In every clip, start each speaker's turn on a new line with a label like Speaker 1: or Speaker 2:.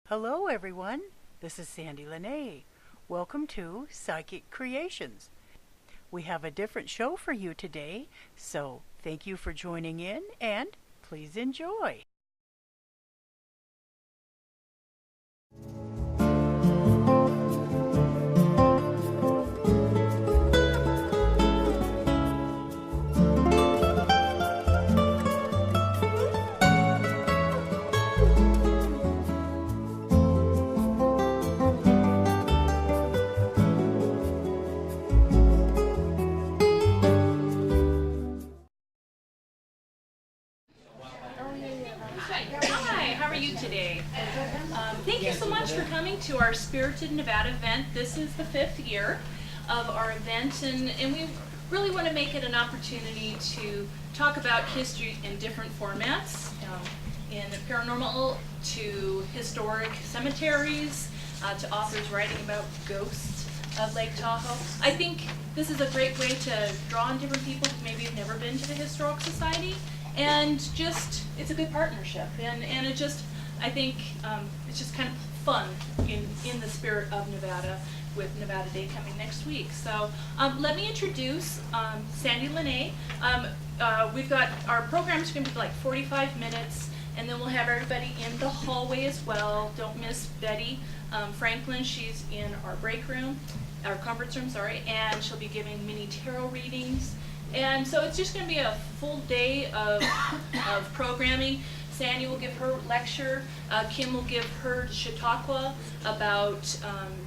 Speaker 1: Hello everyone, this is Sandie La Nae. Welcome to Psychic Creations. We have a different show for you today, so thank you for joining in and please enjoy.
Speaker 2: Hi, how are you today? Thank you so much for coming to our Spirited Nevada event. This is the 5th year of our event, and we really want to make it an opportunity to talk about history in different formats, in paranormal to historic cemeteries, to authors writing about ghosts of Lake Tahoe. I think this is a great way to draw on different people who maybe have never been to the Historical Society. And just, it's a good partnership, and it just, I think, it's just kind of fun in the spirit of Nevada, with Nevada Day coming next week. So let me introduce Sandie La Nae. We've got, our program's going to be like 45 minutes, and then we'll have everybody in the hallway as well. Don't miss Betty Franklin. She's in our break room, our conference room, sorry, and she'll be giving mini tarot readings. And so it's just going to be a full day of programming. Sandie will give her lecture. Kim will give her Chautauqua about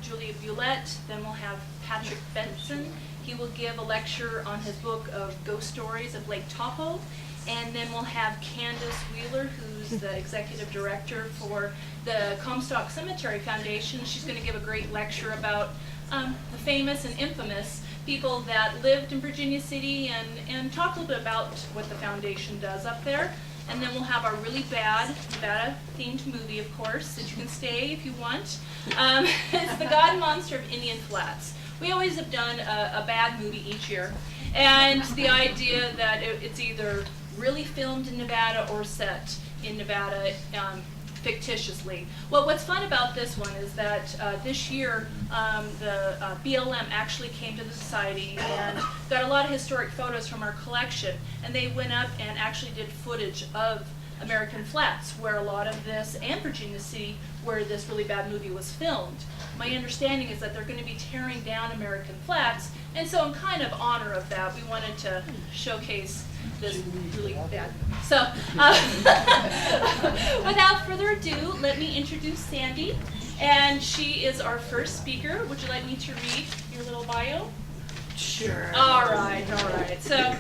Speaker 2: Julia Bulette. Then we'll have Patrick Benson. He will give a lecture on his book of ghost stories of Lake Tahoe. And then we'll have Candace Wheeler, who's the executive director for the Comstock Cemetery Foundation. She's going to give a great lecture about the famous and infamous people that lived in Virginia City, and talk a little bit about what the foundation does up there. And then we'll have our really bad Nevada themed movie, of course, that you can stay if you want. It's The God and Monster of Indian Flats. We always have done a bad movie each year, and the idea that it's either really filmed in Nevada or set in Nevada fictitiously. Well, what's fun about this one is that this year the BLM actually came to the society and got a lot of historic photos from our collection, and they went up and actually did footage of American Flats, where a lot of this, and Virginia City, where this really bad movie was filmed. My understanding is that they're going to be tearing down American Flats, and so in kind of honor of that, we wanted to showcase this really bad movie. So, without further ado, let me introduce Sandie, and she is our first speaker. Would you like me to read your little bio?
Speaker 1: Sure.
Speaker 2: All right. So,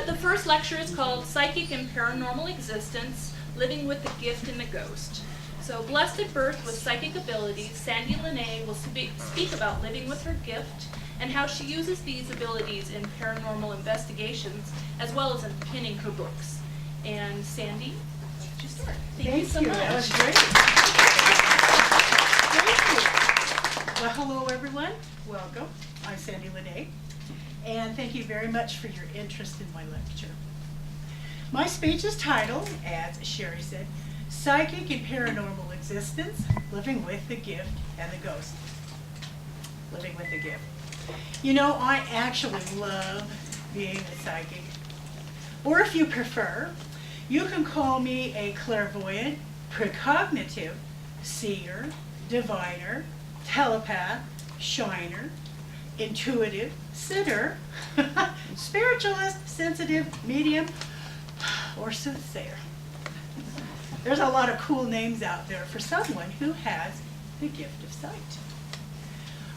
Speaker 2: the first lecture is called Psychic and Paranormal Existence, Living with the Gift and the Ghost. So, blessed at birth with psychic abilities, Sandie La Nae will speak about living with her gift and how she uses these abilities in paranormal investigations, as well as in penning her books. And Sandie, why don't you start? Thank you so much.
Speaker 1: That was great. Thank you. Well, hello everyone. Welcome. I'm Sandie La Nae, and thank you very much for your interest in my lecture. My speech is titled, as Sherry said, Psychic and Paranormal Existence, Living with the Gift and the Ghost. Living with the Gift. You know, I actually love being a psychic. Or if you prefer, you can call me a clairvoyant, precognitive, seer, diviner, telepath, shiner, intuitive, sitter, spiritualist, sensitive, medium, or soothsayer. There's a lot of cool names out there for someone who has the gift of sight.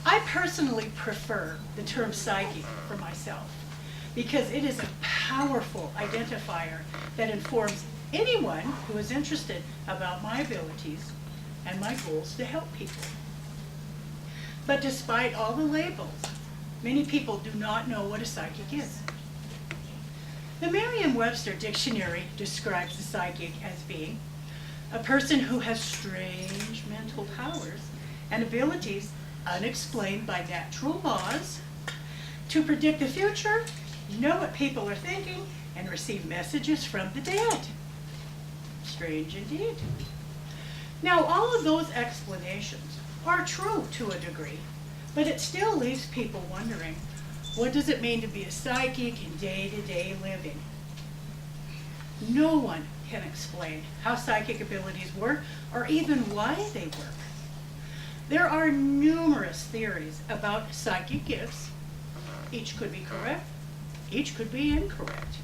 Speaker 1: I personally prefer the term psychic for myself because it is a powerful identifier that informs anyone who is interested about my abilities and my goals to help people. But despite all the labels, many people do not know what a psychic is. The Merriam-Webster dictionary describes a psychic as being a person who has strange mental powers and abilities unexplained by natural laws to predict the future, know what people are thinking, and receive messages from the dead. Strange indeed. Now, all of those explanations are true to a degree, but it still leaves people wondering, what does it mean to be a psychic in day-to-day living? No one can explain how psychic abilities work or even why they work. There are numerous theories about psychic gifts. Each could be correct, each could be incorrect.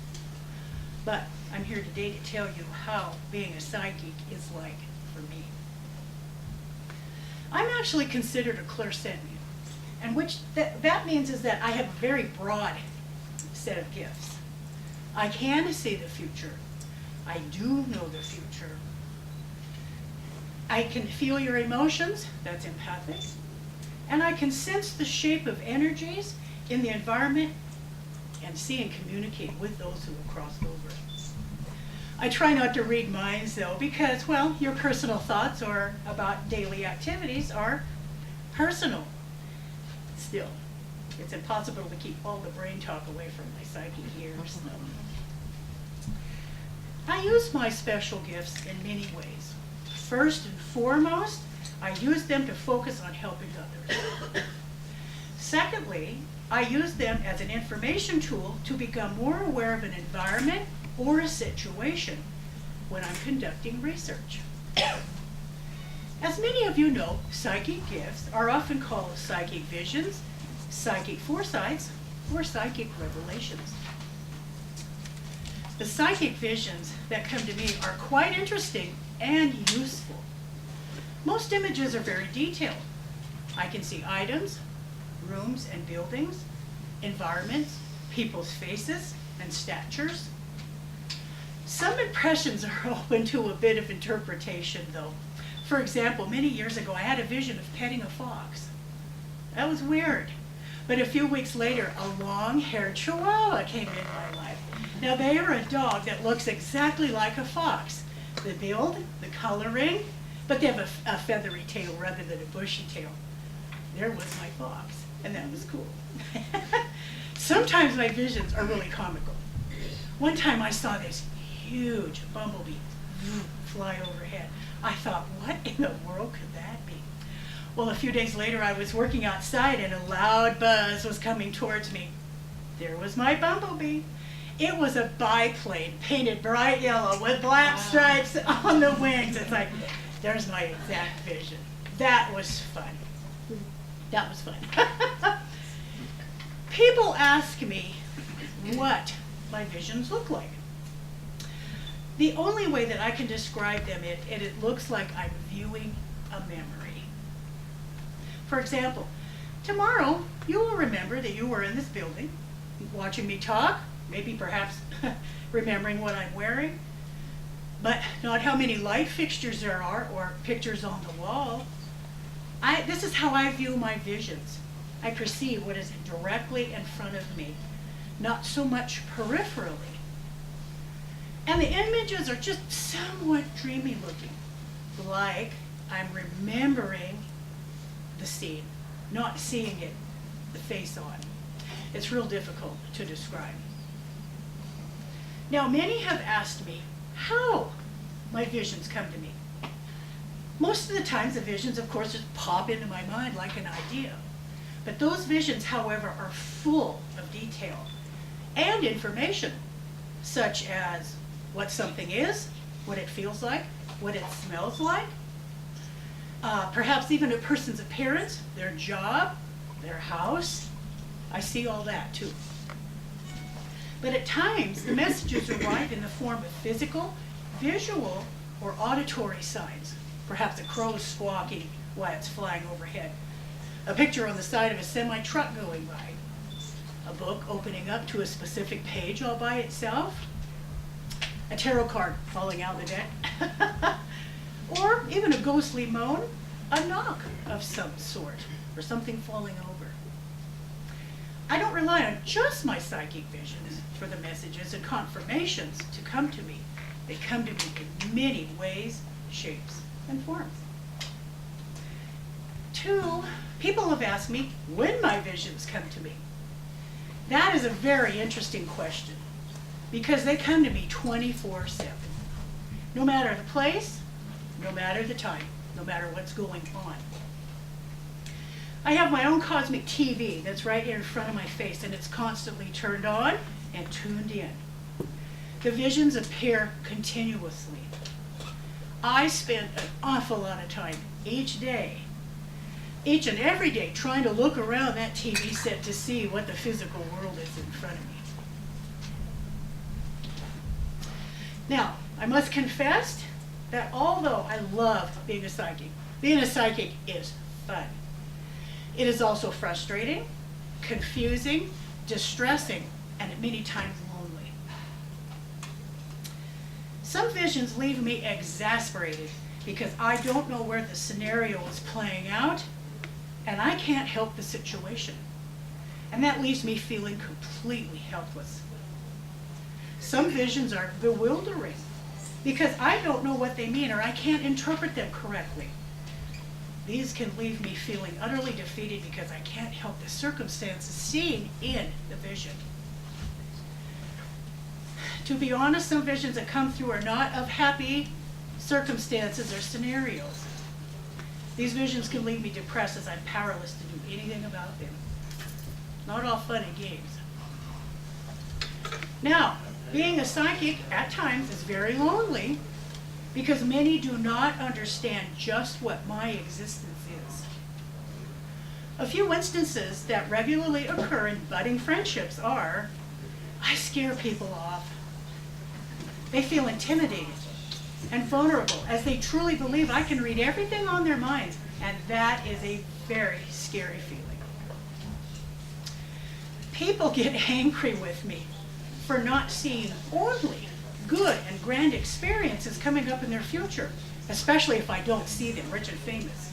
Speaker 1: But I'm here today to tell you how being a psychic is like for me. I'm actually considered a clairsentient, and which that means is that I have a very broad set of gifts. I can see the future. I do know the future. I can feel your emotions, that's empathic, and I can sense the shape of energies in the environment and see and communicate with those who have crossed over. I try not to read minds though, because, well, your personal thoughts or about daily activities are personal. Still, it's impossible to keep all the brain talk away from my psychic ears. I use my special gifts in many ways. First and foremost, I use them to focus on helping others. Secondly, I use them as an information tool to become more aware of an environment or a situation when I'm conducting research. As many of you know, psychic gifts are often called psychic visions, psychic foresights, or psychic revelations. The psychic visions that come to me are quite interesting and useful. Most images are very detailed. I can see items, rooms and buildings, environments, people's faces and statures. Some impressions are open to a bit of interpretation though. For example, many years ago I had a vision of petting a fox. That was weird. But a few weeks later, a long-haired chihuahua came in my life. Now they are a dog that looks exactly like a fox. The build, the coloring, but they have a feathery tail rather than a bushy tail. There was my fox, and that was cool. Sometimes my visions are really comical. One time I saw this huge bumblebee fly overhead. I thought, what in the world could that be? Well, a few days later I was working outside and a loud buzz was coming towards me. There was my bumblebee. It was a biplane painted bright yellow with black stripes on the wings. It's like, there's my exact vision. That was fun. That was fun. People ask me what my visions look like. The only way that I can describe them is it looks like I'm viewing a memory. For example, tomorrow you will remember that you were in this building, watching me talk, maybe perhaps remembering what I'm wearing, but not how many light fixtures there are or pictures on the wall. This is how I view my visions. I perceive what is directly in front of me, not so much peripherally. And the images are just somewhat dreamy looking, like I'm remembering the scene, not seeing it, the face on. It's real difficult to describe. Now, many have asked me how my visions come to me. Most of the times the visions, of course, just pop into my mind like an idea. But those visions, however, are full of detail and information, such as what something is, what it feels like, what it smells like, perhaps even a person's appearance, their job, their house. I see all that too. But at times, the messages arrive in the form of physical, visual, or auditory signs. Perhaps a crow squawking while it's flying overhead. A picture on the side of a semi-truck going by. A book opening up to a specific page all by itself. A tarot card falling out the deck. Or even a ghostly moan, a knock of some sort, or something falling over. I don't rely on just my psychic visions for the messages and confirmations to come to me. They come to me in many ways, shapes, and forms. 2, people have asked me when my visions come to me. That is a very interesting question because they come to me 24/7. No matter the place, no matter the time. no matter what's going on. I have my own cosmic TV that's right here in front of my face, and it's constantly turned on and tuned in. The visions appear continuously. I spend an awful lot of time each and every day, trying to look around that TV set to see what the physical world is in front of me. Now, I must confess that although I love being a psychic is fun. It is also frustrating, confusing, distressing, and at many times lonely. Some visions leave me exasperated because I don't know where the scenario is playing out, and I can't help the situation. And that leaves me feeling completely helpless. Some visions are bewildering because I don't know what they mean or I can't interpret them correctly. These can leave me feeling utterly defeated because I can't help the circumstances seen in the vision. To be honest, some visions that come through are not of happy circumstances or scenarios. These visions can leave me depressed as I'm powerless to do anything about them. Not all fun and games. Now, being a psychic at times is very lonely because many do not understand just what my existence is. A few instances that regularly occur in budding friendships are, I scare people off. They feel intimidated and vulnerable as they truly believe I can read everything on their minds, and that is a very scary feeling. People get angry with me for not seeing only good and grand experiences coming up in their future, especially if I don't see them rich and famous.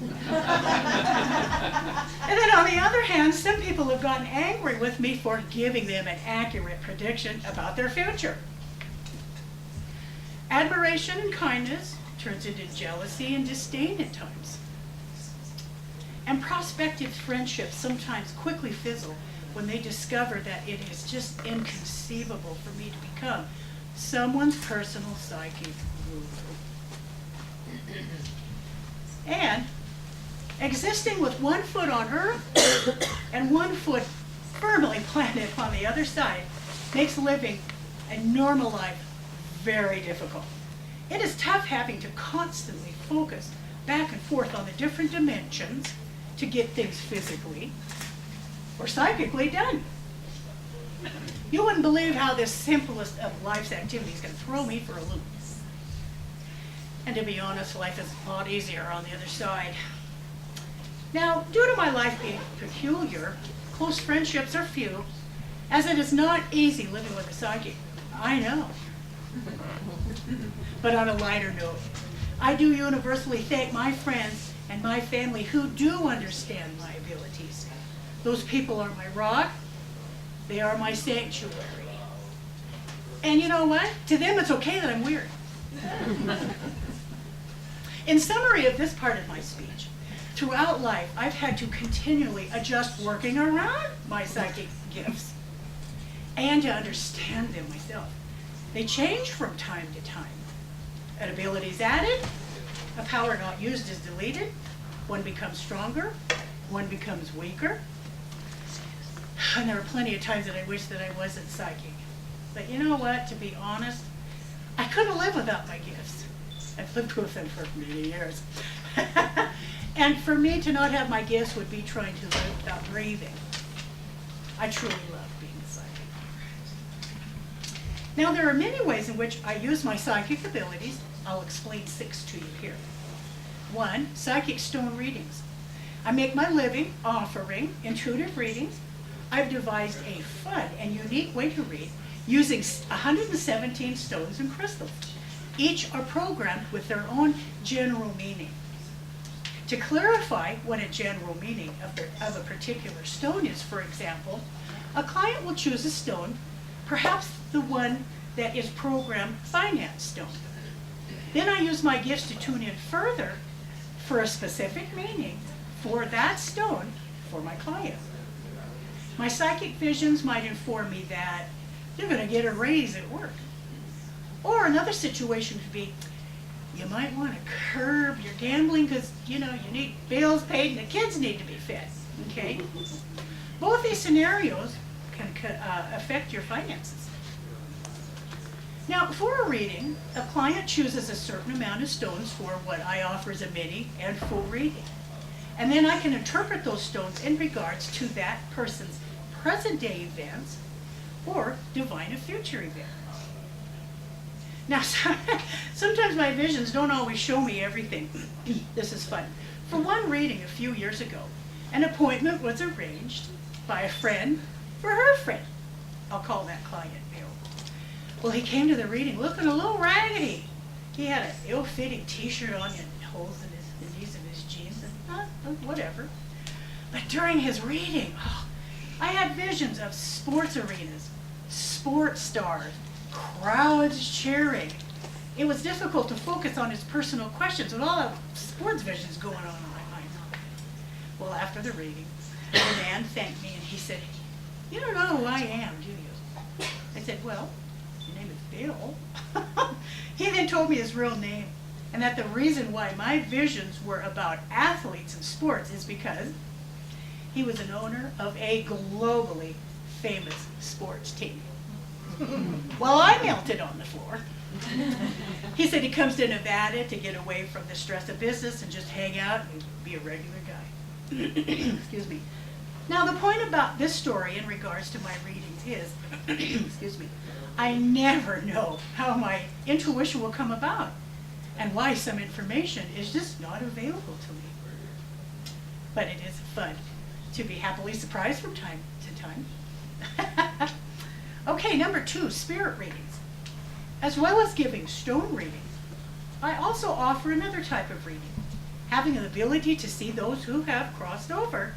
Speaker 1: And then on the other hand, some people have gotten angry with me for giving them an accurate prediction about their future. Admiration and kindness turns into jealousy and disdain at times. And prospective friendships sometimes quickly fizzle when they discover that it is just inconceivable for me to become someone's personal psychic guru. And existing with one foot on Earth and one foot firmly planted on the other side makes living a normal life very difficult. It is tough having to constantly focus back and forth on the different dimensions to get things physically or psychically done. You wouldn't believe how this simplest of life's activities can throw me for a loop. And to be honest, life is a lot easier on the other side. Now, due to my life being peculiar, close friendships are few, as it is not easy living with a psychic. I know. But on a lighter note, I do universally thank my friends and my family who do understand my abilities. Those people are my rock. They are my sanctuary. And you know what? To them, it's okay that I'm weird. In summary of this part of my speech, throughout life, I've had to continually adjust working around my psychic gifts and to understand them myself. They change from time to time. An ability is added, a power not used is deleted, one becomes stronger, one becomes weaker. And there are plenty of times that I wish that I wasn't psychic. But you know what, to be honest, I couldn't live without my gifts. I've lived with them for many years. And for me to not have my gifts would be trying to live without breathing. I truly love being a psychic. Now there are many ways in which I use my psychic abilities. I'll explain 6 to you here. 1, psychic stone readings. I make my living offering intuitive readings. I've devised a fun and unique way to read using 117 stones and crystals. Each are programmed with their own general meaning. To clarify what a general meaning of a particular stone is, for example, a client will choose a stone, perhaps the one that is programmed finance stone. Then I use my gifts to tune in further for a specific meaning for that stone for my client. My psychic visions might inform me that they're going to get a raise at work. Or another situation would be, you might want to curb your gambling because, you know, you need bills paid and the kids need to be fed, okay? Both these scenarios can affect your finances. Now, for a reading, a client chooses a certain amount of stones for what I offer as a mini and full reading. And then I can interpret those stones in regards to that person's present day events or divine or future events. Now, sometimes my visions don't always show me everything. This is fun. For one reading a few years ago, an appointment was arranged by a friend for her friend. I'll call that client Bill. Well, he came to the reading looking a little raggedy. He had an ill-fitting t-shirt on and holes in the knees of his jeans and whatever. But during his reading, I had visions of sports arenas, sports stars, crowds cheering. It was difficult to focus on his personal questions with all the sports visions going on in my mind. Well, after the reading, the man thanked me and he said, "You don't know who I am, do you?" I said, "Well, your name is Bill." He then told me his real name and that the reason why my visions were about athletes and sports is because he was an owner of a globally famous sports team. Well, I melted on the floor. He said he comes to Nevada to get away from the stress of business and just hang out and be a regular guy. Excuse me. Now, the point about this story in regards to my readings is, excuse me, I never know how my intuition will come about and why some information is just not available to me. But it is fun to be happily surprised from time to time. Okay, number 2, spirit readings. As well as giving stone readings, I also offer another type of reading, having an ability to see those who have crossed over.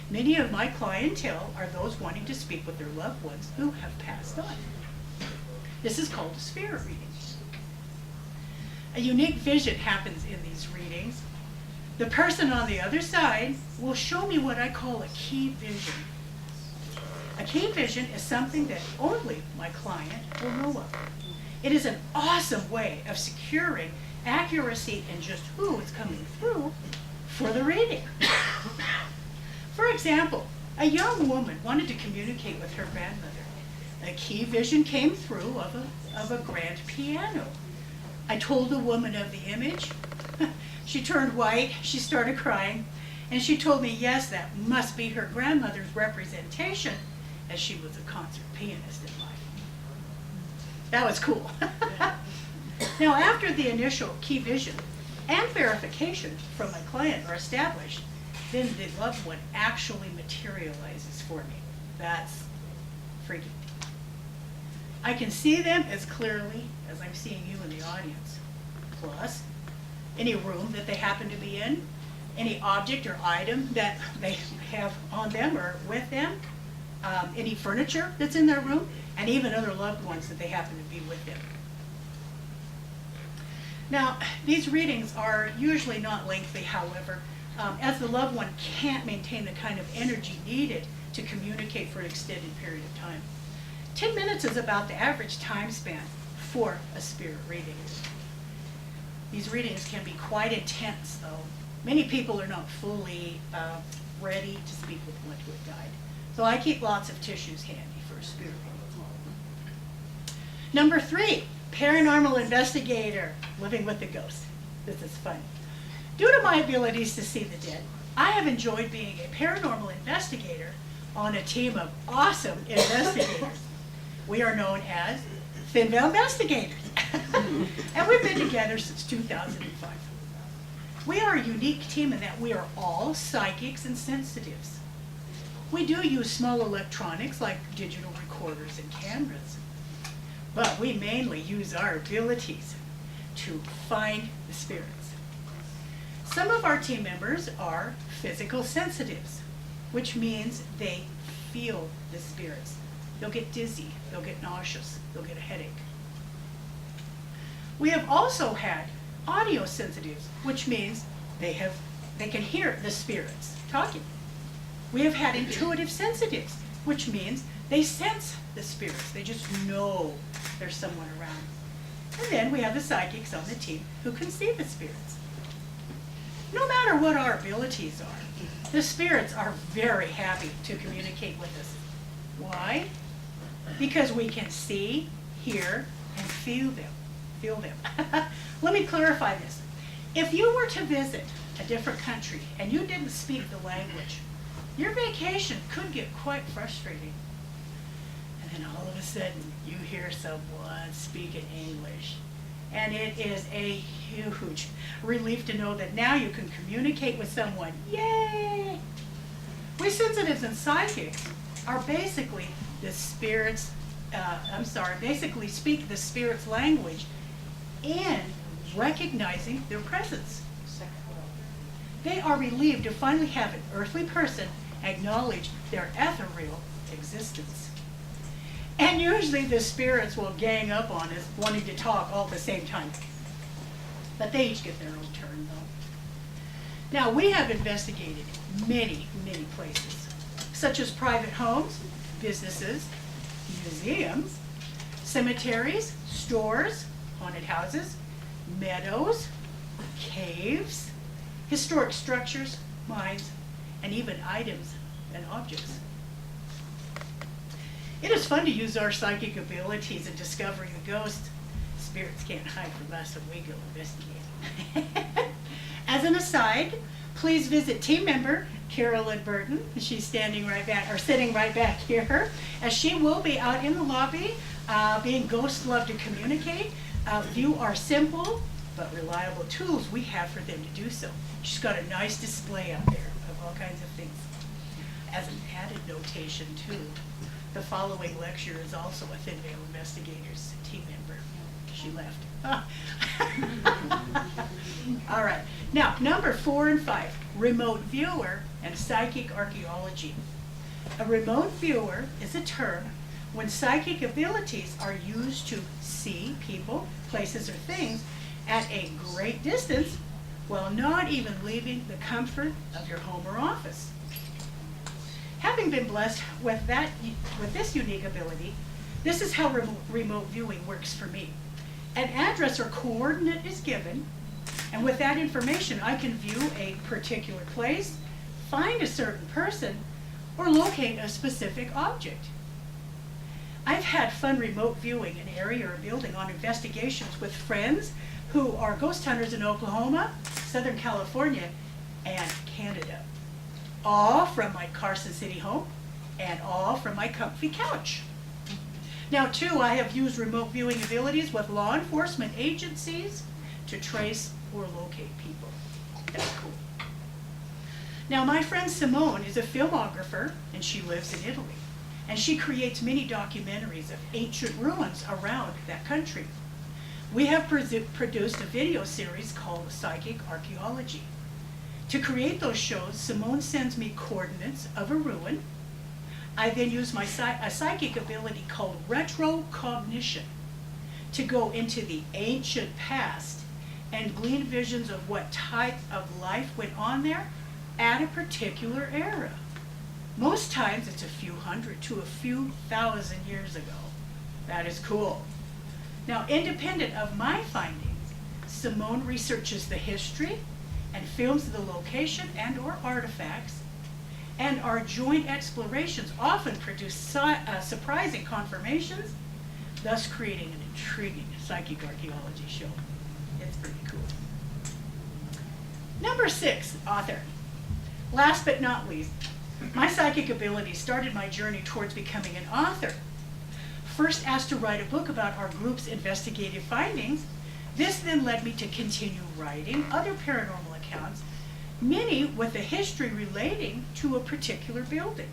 Speaker 1: Many of my clientele are those wanting to speak with their loved ones who have passed on. This is called a spirit reading. A unique vision happens in these readings. The person on the other side will show me what I call a key vision. A key vision is something that only my client will know of. It is an awesome way of securing accuracy in just who is coming through for the reading. For example, a young woman wanted to communicate with her grandmother. A key vision came through of a grand piano. I told the woman of the image. She turned white, she started crying, and she told me, yes, that must be her grandmother's representation, as she was a concert pianist in life. That was cool. Now, after the initial key vision and verification from my client are established, then the loved one actually materializes for me. That's freaky. I can see them as clearly as I'm seeing you in the audience. Plus, any room that they happen to be in, any object or item that they have on them or with them, any furniture that's in their room, and even other loved ones that they happen to be with them. Now, these readings are usually not lengthy, however, as the loved one can't maintain the kind of energy needed to communicate for an extended period of time. 10 minutes is about the average time span for a spirit reading. These readings can be quite intense, though. Many people are not fully ready to speak with one who had died. So I keep lots of tissues handy for a spirit reading. Number 3, paranormal investigator, living with the ghost. This is fun. Due to my abilities to see the dead, I have enjoyed being a paranormal investigator on a team of awesome investigators. We are known as Finville Investigators. And we've been together since 2005. We are a unique team in that we are all psychics and sensitives. We do use small electronics like digital recorders and cameras, but we mainly use our abilities to find the spirits. Some of our team members are physical sensitives, which means they feel the spirits. They'll get dizzy, they'll get nauseous, they'll get a headache. We have also had audio sensitives, which means they can hear the spirits talking. We have had intuitive sensitives, which means they sense the spirits. They just know there's someone around. And then we have the psychics on the team who can see the spirits. No matter what our abilities are, the spirits are very happy to communicate with us. Why? Because we can see, hear, and feel them. Let me clarify this. If you were to visit a different country and you didn't speak the language, your vacation could get quite frustrating. And then all of a sudden, you hear someone speaking English. And it is a huge relief to know that now you can communicate with someone. Yay! We sensitives and psychics are basically the spirits, basically speak the spirit's language in recognizing their presence. They are relieved to finally have an earthly person acknowledge their ethereal existence. And usually the spirits will gang up on us wanting to talk all at the same time. But they each get their own turn though. Now we have investigated many places, such as private homes, businesses, museums, cemeteries, stores, haunted houses, meadows, caves, historic structures, mines, and even items and objects. It is fun to use our psychic abilities in discovering the ghosts. Spirits can't hide from us when we go investigate. As an aside, please visit team member Carolyn Burton. She's sitting right back here, as she will be out in the lobby, being ghosts love to communicate. View our simple but reliable tools we have for them to do so. She's got a nice display out there of all kinds of things. As an added notation too, the following lecture is also a Thin Veil Investigators team member. She left. All right. Now, number 4 and 5, remote viewer and psychic archaeology. A remote viewer is a term when psychic abilities are used to see people, places, or things at a great distance while not even leaving the comfort of your home or office. Having been blessed with this unique ability, this is how remote viewing works for me. An address or coordinate is given, and with that information, I can view a particular place, find a certain person, or locate a specific object. I've had fun remote viewing an area or a building on investigations with friends who are ghost hunters in Oklahoma, Southern California, and Canada. All from my Carson City home, and all from my comfy couch. Now too, I have used remote viewing abilities with law enforcement agencies to trace or locate people. That's cool. Now my friend Simone is a filmographer, and she lives in Italy. And she creates many documentaries of ancient ruins around that country. We have produced a video series called Psychic Archaeology. To create those shows, Simone sends me coordinates of a ruin. I then use my a psychic ability called retrocognition to go into the ancient past and glean visions of what type of life went on there at a particular era. Most times it's a few hundred to a few thousand years ago. That is cool. Now, independent of my findings, Simone researches the history and films the location and or artifacts, and our joint explorations often produce surprising confirmations, thus creating an intriguing psychic archaeology show. It's pretty cool. Number 6, author. Last but not least, my psychic ability started my journey towards becoming an author. First asked to write a book about our group's investigative findings, this then led me to continue writing other paranormal accounts, many with a history relating to a particular building.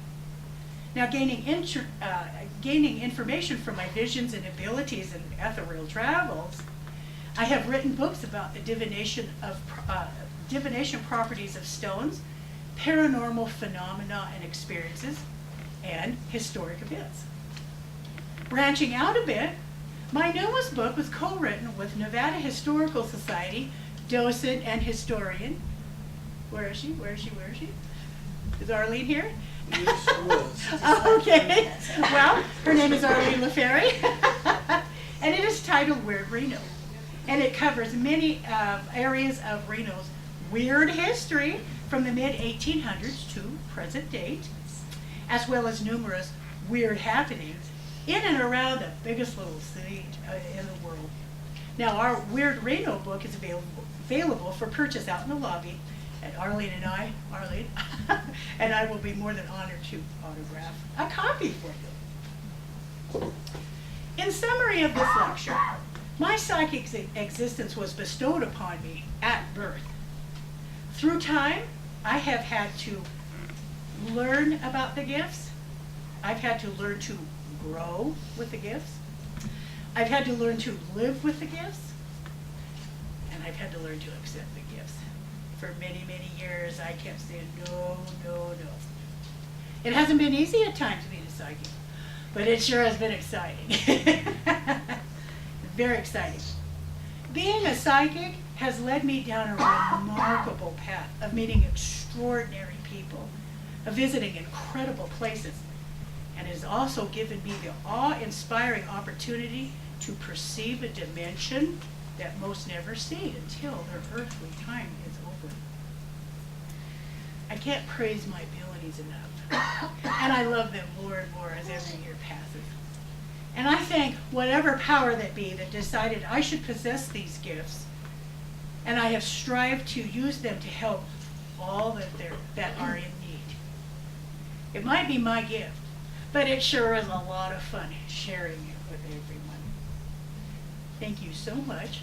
Speaker 1: Now, gaining information from my visions and abilities in ethereal travels, I have written books about the divination properties of stones, paranormal phenomena and experiences, and historic events. Branching out a bit, my newest book was co-written with Nevada Historical Society docent and historian. Where is she? Is Arlene here?
Speaker 3: Yes, she was.
Speaker 1: Okay. Well, her name is Arlene LaFerry. And it is titled Weird Reno. And it covers many areas of Reno's weird history from the mid-1800s to present date, as well as numerous weird happenings in and around the biggest little city in the world. Now, our Weird Reno book is available for purchase out in the lobby at Arlene and I will be more than honored to autograph a copy for you. In summary of this lecture, my psychic existence was bestowed upon me at birth. Through time, I have had to learn about the gifts. I've had to learn to grow with the gifts. I've had to learn to live with the gifts. And I've had to learn to accept the gifts. For many, many years, I kept saying, no, no, no. It hasn't been easy at times being a psychic, but it sure has been exciting. Very exciting. Being a psychic has led me down a remarkable path of meeting extraordinary people, of visiting incredible places, and it has also given me the awe-inspiring opportunity to perceive a dimension that most never see until their earthly time is over. I can't praise my abilities enough, and I love them more and more as every year passes. And I thank whatever power that be that decided I should possess these gifts, and I have strived to use them to help all that are in need. It might be my gift, but it sure is a lot of fun sharing it with everyone. Thank you so much.